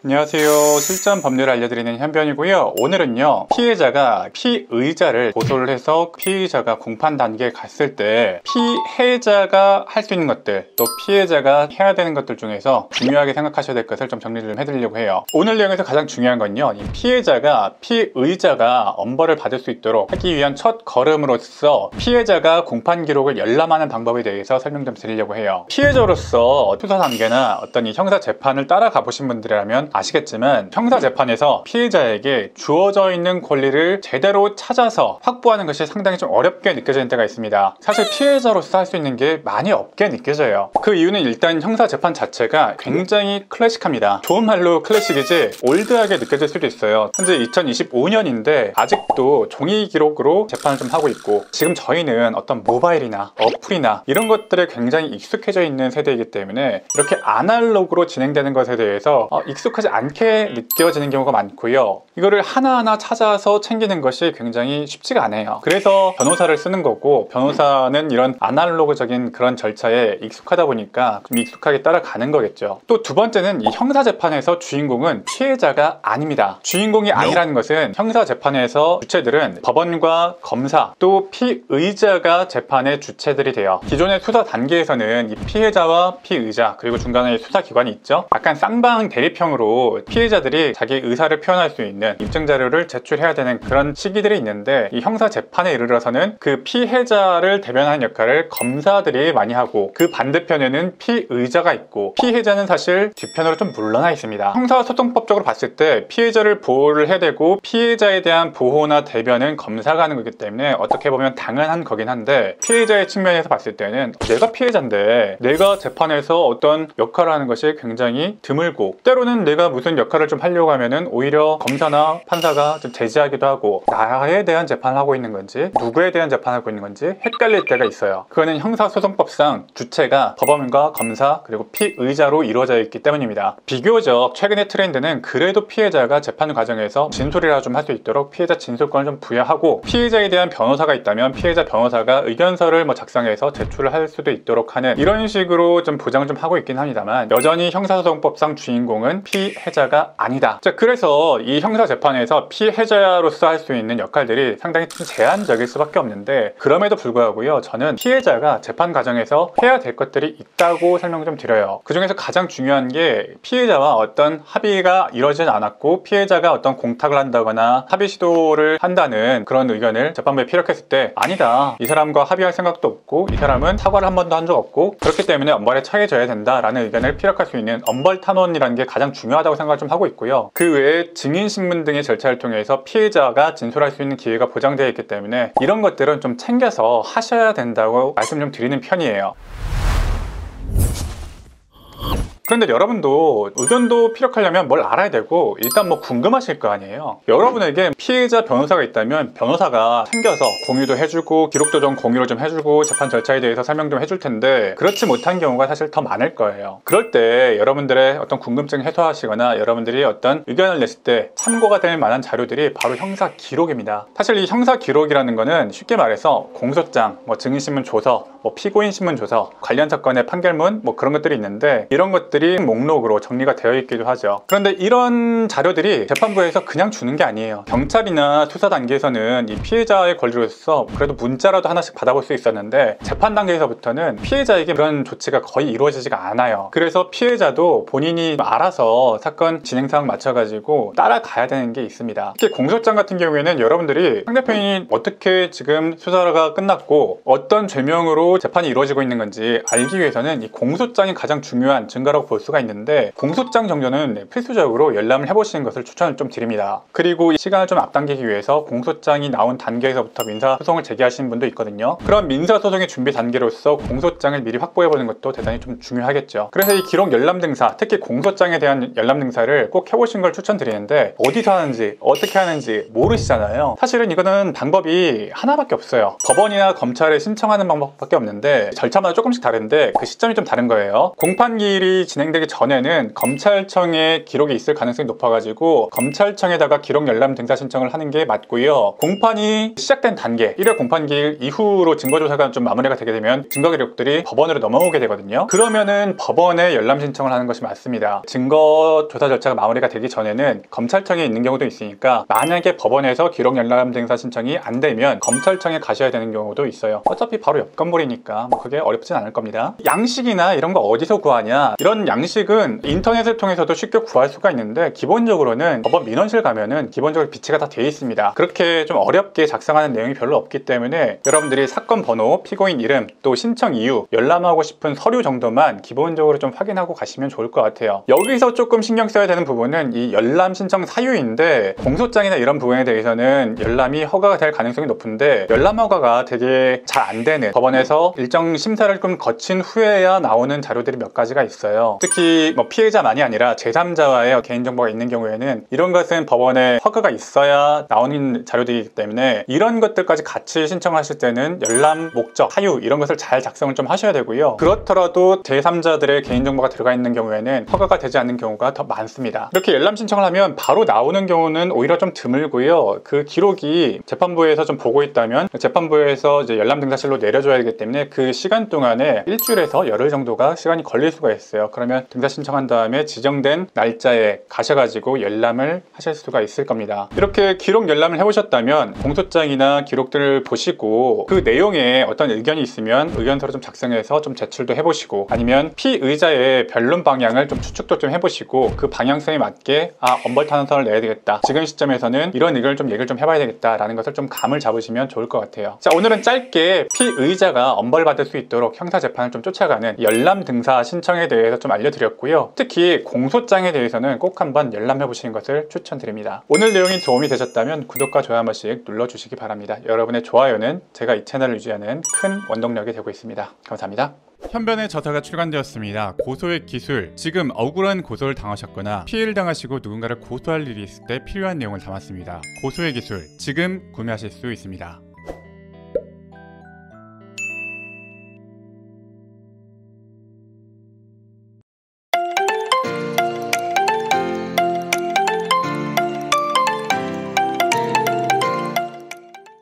안녕하세요. 실전 법률을 알려드리는 현변이고요. 오늘은요, 피해자가 피의자를 고소를 해서 피의자가 공판 단계에 갔을 때 피해자가 할 수 있는 것들, 또 피해자가 해야 되는 것들 중에서 중요하게 생각하셔야 될 것을 좀 정리를 좀 해드리려고 해요. 오늘 내용에서 가장 중요한 건요, 이 피해자가 피의자가 엄벌을 받을 수 있도록 하기 위한 첫 걸음으로서 피해자가 공판 기록을 열람하는 방법에 대해서 설명 좀 드리려고 해요. 피해자로서 수사 단계나 어떤 이 형사 재판을 따라가 보신 분들이라면 아시겠지만 형사재판에서 피해자에게 주어져 있는 권리를 제대로 찾아서 확보하는 것이 상당히 좀 어렵게 느껴지는 때가 있습니다. 사실 피해자로서 할 수 있는 게 많이 없게 느껴져요. 그 이유는 일단 형사재판 자체가 굉장히 클래식합니다. 좋은 말로 클래식이지 올드하게 느껴질 수도 있어요. 현재 2025년인데 아직도 종이 기록으로 재판을 좀 하고 있고, 지금 저희는 어떤 모바일이나 어플이나 이런 것들에 굉장히 익숙해져 있는 세대이기 때문에 이렇게 아날로그로 진행되는 것에 대해서 익숙하지 않게 느껴지는 경우가 많고요. 이거를 하나하나 찾아서 챙기는 것이 굉장히 쉽지가 않아요. 그래서 변호사를 쓰는 거고, 변호사는 이런 아날로그적인 그런 절차에 익숙하다 보니까 좀 익숙하게 따라가는 거겠죠. 또 두 번째는 이 형사재판에서 주인공은 피해자가 아닙니다. 주인공이 아니라는 것은 형사재판에서 주체들은 법원과 검사 또 피의자가 재판의 주체들이 돼요. 기존의 수사 단계에서는 이 피해자와 피의자 그리고 중간에 수사기관이 있죠. 약간 쌍방 대립형으로 피해자들이 자기 의사를 표현할 수 있는 입증 자료를 제출해야 되는 그런 시기들이 있는데, 이 형사 재판에 이르러서는 그 피해자를 대변하는 역할을 검사들이 많이 하고, 그 반대편에는 피의자가 있고, 피해자는 사실 뒤편으로 좀 물러나 있습니다. 형사소송법적으로 봤을 때 피해자를 보호를 해야 되고, 피해자에 대한 보호나 대변은 검사가 하는 거기 때문에 어떻게 보면 당연한 거긴 한데, 피해자의 측면에서 봤을 때는 내가 피해자인데 내가 재판에서 어떤 역할을 하는 것이 굉장히 드물고, 때로는 내가 무슨 역할을 좀 하려고 하면은 오히려 검사나 판사가 좀 제지하기도 하고, 나에 대한 재판을 하고 있는 건지 누구에 대한 재판을 하고 있는 건지 헷갈릴 때가 있어요. 그거는 형사소송법상 주체가 법원과 검사 그리고 피의자로 이루어져 있기 때문입니다. 비교적 최근의 트렌드는 그래도 피해자가 재판 과정에서 진술이라 좀 할 수 있도록 피해자 진술권을 좀 부여하고, 피해자에 대한 변호사가 있다면 피해자 변호사가 의견서를 작성해서 제출을 할 수도 있도록 하는 이런 식으로 좀 보장을 좀 하고 있긴 합니다만, 여전히 형사소송법상 주인공은 피해자가 아니다. 자, 그래서 이 형사재판에서 피해자로서 할 수 있는 역할들이 상당히 좀 제한적일 수밖에 없는데, 그럼에도 불구하고요, 저는 피해자가 재판 과정에서 해야 될 것들이 있다고 설명을 좀 드려요. 그 중에서 가장 중요한 게, 피해자와 어떤 합의가 이루어지지 않았고 피해자가 어떤 공탁을 한다거나 합의 시도를 한다는 그런 의견을 재판부에 피력했을 때, 아니다, 이 사람과 합의할 생각도 없고 이 사람은 사과를 한 번도 한 적 없고 그렇기 때문에 엄벌에 처해져야 된다라는 의견을 피력할 수 있는 엄벌 탄원이라는 게 가장 중요하다고 생각을 좀 하고 있고요. 그 외에 증인신문 등의 절차를 통해서 피해자가 진술할 수 있는 기회가 보장되어 있기 때문에 이런 것들은 좀 챙겨서 하셔야 된다고 말씀 좀 드리는 편이에요. 그런데 여러분도 의견도 피력하려면 뭘 알아야 되고, 일단 궁금하실 거 아니에요. 여러분에게 피해자 변호사가 있다면 변호사가 챙겨서 공유도 해주고 기록도 좀 공유를 좀 해주고 재판 절차에 대해서 설명 좀 해줄 텐데, 그렇지 못한 경우가 사실 더 많을 거예요. 그럴 때 여러분들의 어떤 궁금증 해소하시거나 여러분들이 어떤 의견을 냈을 때 참고가 될 만한 자료들이 바로 형사 기록입니다. 사실 이 형사 기록이라는 거는 쉽게 말해서 공소장, 증인신문 조서, 피고인 신문 조서, 관련 사건의 판결문 그런 것들이 있는데, 이런 것들이 목록으로 정리가 되어 있기도 하죠. 그런데 이런 자료들이 재판부에서 그냥 주는 게 아니에요. 경찰이나 수사 단계에서는 이 피해자의 권리로서 그래도 문자라도 하나씩 받아볼 수 있었는데, 재판 단계에서부터는 피해자에게 그런 조치가 거의 이루어지지가 않아요. 그래서 피해자도 본인이 알아서 사건 진행 상황 맞춰가지고 따라가야 되는 게 있습니다. 특히 공소장 같은 경우에는 여러분들이 상대편이 어떻게 지금 수사가 끝났고 어떤 죄명으로 재판이 이루어지고 있는 건지 알기 위해서는 이 공소장이 가장 중요한 증거라고 볼 수가 있는데, 공소장 정도는 필수적으로 열람을 해보시는 것을 추천을 좀 드립니다. 그리고 시간을 좀 앞당기기 위해서 공소장이 나온 단계에서부터 민사소송을 제기하시는 분도 있거든요. 그런 민사소송의 준비 단계로서 공소장을 미리 확보해보는 것도 대단히 좀 중요하겠죠. 그래서 이 기록 열람 등사, 특히 공소장에 대한 열람 등사를 꼭 해보신 걸 추천드리는데, 어디서 하는지 어떻게 하는지 모르시잖아요. 사실은 이거는 방법이 하나밖에 없어요. 법원이나 검찰에 신청하는 방법밖에 없는데, 절차마다 조금씩 다른데 그 시점이 좀 다른 거예요. 공판기일이 진행되기 전에는 검찰청에 기록이 있을 가능성이 높아가지고 검찰청에다가 기록 열람 등사 신청을 하는 게 맞고요. 공판이 시작된 단계 1회 공판기일 이후로 증거조사가 좀 마무리가 되게 되면 증거 기록들이 법원으로 넘어오게 되거든요. 그러면은 법원에 열람 신청을 하는 것이 맞습니다. 증거조사 절차가 마무리가 되기 전에는 검찰청에 있는 경우도 있으니까 만약에 법원에서 기록 열람 등사 신청이 안 되면 검찰청에 가셔야 되는 경우도 있어요. 어차피 바로 옆 건물이니까 뭐 그게 어렵진 않을 겁니다. 양식이나 이런 거 어디서 구하냐? 이런 양식은 인터넷을 통해서도 쉽게 구할 수가 있는데 기본적으로는 법원 민원실 가면은 기본적으로 비치가 다 되어 있습니다. 그렇게 좀 어렵게 작성하는 내용이 별로 없기 때문에 여러분들이 사건 번호, 피고인 이름, 또 신청 이유, 열람하고 싶은 서류 정도만 기본적으로 좀 확인하고 가시면 좋을 것 같아요. 여기서 조금 신경 써야 되는 부분은 이 열람 신청 사유인데 공소장이나 이런 부분에 대해서는 열람이 허가가 될 가능성이 높은데 열람 허가가 되게 잘 안 되는 법원에서 일정 심사를 좀 거친 후에야 나오는 자료들이 몇 가지가 있어요. 특히 뭐 피해자만이 아니라 제3자와의 개인정보가 있는 경우에는 이런 것은 법원에 허가가 있어야 나오는 자료들이기 때문에 이런 것들까지 같이 신청하실 때는 열람 목적, 사유 이런 것을 잘 작성을 좀 하셔야 되고요. 그렇더라도 제3자들의 개인정보가 들어가 있는 경우에는 허가가 되지 않는 경우가 더 많습니다. 이렇게 열람 신청을 하면 바로 나오는 경우는 오히려 좀 드물고요. 그 기록이 재판부에서 좀 보고 있다면 재판부에서 이제 열람 등사실로 내려줘야 되기 때문에 그 시간 동안에 일주일에서 열흘 정도가 시간이 걸릴 수가 있어요. 그러면 등사 신청한 다음에 지정된 날짜에 가셔가지고 열람을 하실 수가 있을 겁니다. 이렇게 기록 열람을 해보셨다면 공소장이나 기록들을 보시고 그 내용에 어떤 의견이 있으면 의견서를 좀 작성해서 좀 제출도 해보시고 아니면 피의자의 변론 방향을 좀 추측도 좀 해보시고 그 방향성에 맞게 엄벌 탄원서를 내야 되겠다. 지금 시점에서는 이런 의견을 좀 얘기를 좀 해봐야 되겠다 라는 것을 좀 감을 잡으시면 좋을 것 같아요. 자, 오늘은 짧게 피의자가 엄벌받을 수 있도록 형사재판을 좀 쫓아가는 열람 등사 신청에 대해서 좀 알려드렸고요. 특히 공소장에 대해서는 꼭 한번 열람해 보시는 것을 추천드립니다. 오늘 내용이 도움이 되셨다면 구독과 좋아요 한 번씩 눌러주시기 바랍니다. 여러분의 좋아요는 제가 이 채널을 유지하는 큰 원동력이 되고 있습니다. 감사합니다. 현변의 저자가 출간되었습니다. 고소의 기술. 지금 억울한 고소를 당하셨거나 피해를 당하시고 누군가를 고소할 일이 있을 때 필요한 내용을 담았습니다. 고소의 기술. 지금 구매하실 수 있습니다.